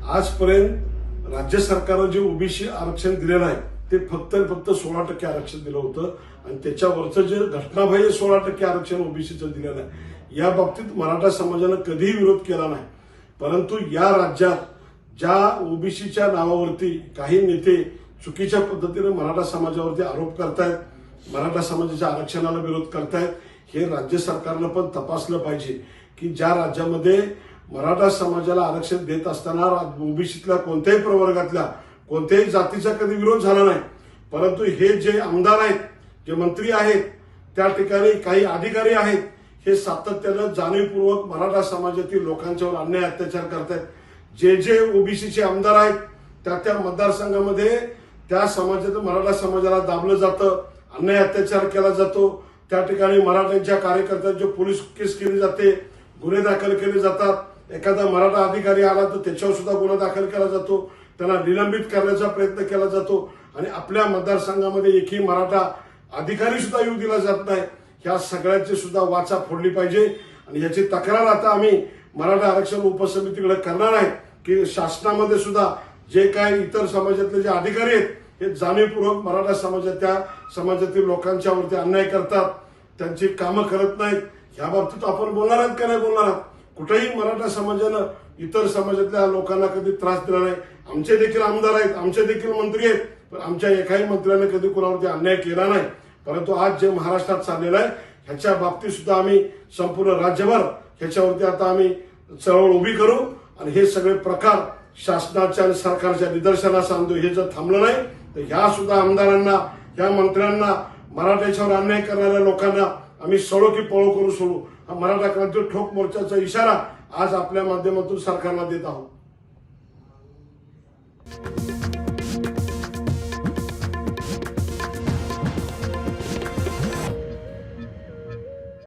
आजपर्यंत राज्य सरकारनं जे ओबीसी आरक्षण दिलेलं आहे ते फक्त 16% आरक्षण दिलं होतं आणि त्याच्यावरचं जे घटनाबाह्य 16% आरक्षण ओबीसीचं दिलेलं आहे या बाबतीत मराठा समाजानं कधीही विरोध केला नाही। परंतु या राज्यात ज्या ओबीसीच्या नावावरती काही नेते चुकीच्या पद्धतीने मराठा समाजावरती आरोप करतायत, मराठा समाजाच्या आरक्षणाला विरोध करतायत, हे राज्य सरकारनं पण तपासलं पाहिजे की ज्या राज्यामध्ये मराठा समाजाला आरक्षण देत असताना ओबीसीतल्या कोणत्याही प्रवर्गातल्या कोणत्याही जातीचा कधी विरोध झाला नाही, परंतु हे जे आमदार आहेत, जे मंत्री आहेत, त्या ठिकाणी काही अधिकारी आहेत, हे सातत्यानं जाणीवपूर्वक मराठा समाजातील लोकांच्यावर अन्याय अत्याचार करतायत। जे ओबीसीचे आमदार आहेत त्या मतदारसंघामध्ये त्या समाजात मराठा समाजाला दाबलं जातं, अन्याय अत्याचार केला जातो, त्या ठिकाणी मराठ्यांच्या कार्यकर्त्यांची पोलीस केस केली जाते, गुन्हे दाखल केले जातात, एखादा मराठा अधिकारी आला तर त्याच्यावर सुद्धा गुन्हा दाखल केला जातो, त्यांना निलंबित करण्याचा प्रयत्न केला जातो आणि आपल्या मतदारसंघामध्ये एकही मराठा अधिकारी सुद्धा येऊ दिला जात नाही। ह्या सगळ्याची सुद्धा वाचा फोडली पाहिजे आणि याची तक्रार आता आम्ही मराठा आरक्षण उपसमितीकडे करणार आहे की शासनामध्ये सुद्धा जे काही इतर समाजातले जे अधिकारी आहेत हे जाणीवपूर्वक मराठा समाजातील लोकांच्यावरती अन्याय करतात, त्यांची कामं करत नाहीत, ह्या बाबतीत आपण बोलणार आहात का नाही बोलणार आहात? कुठेही मराठा समाजानं इतर समाजातल्या लोकांना कधी त्रास दिला नाही। आमचे देखील आमदार आहेत, आमचे देखील मंत्री आहेत, पण आमच्या एकाही मंत्र्याने कधी कोणावरती अन्याय केला नाही। परंतु आज जे महाराष्ट्रात चाललेलं आहे ह्याच्या बाबतीत सुद्धा आम्ही संपूर्ण राज्यभर ह्याच्यावरती आता आम्ही चळवळ उभी करू आणि हे सगळे प्रकार शासनाच्या आणि सरकारच्या निदर्शनास आणतो। हे जर थांबलं नाही तर ह्या सुद्धा आमदारांना, ह्या मंत्र्यांना, मराठ्याच्यावर अन्याय करणाऱ्या लोकांना आम्ही सळो की पळो करू सोडू, हा मराठा क्रांती ठोक मोर्चाचा इशारा आज आपल्या माध्यमातून सरकारला देत आहोत।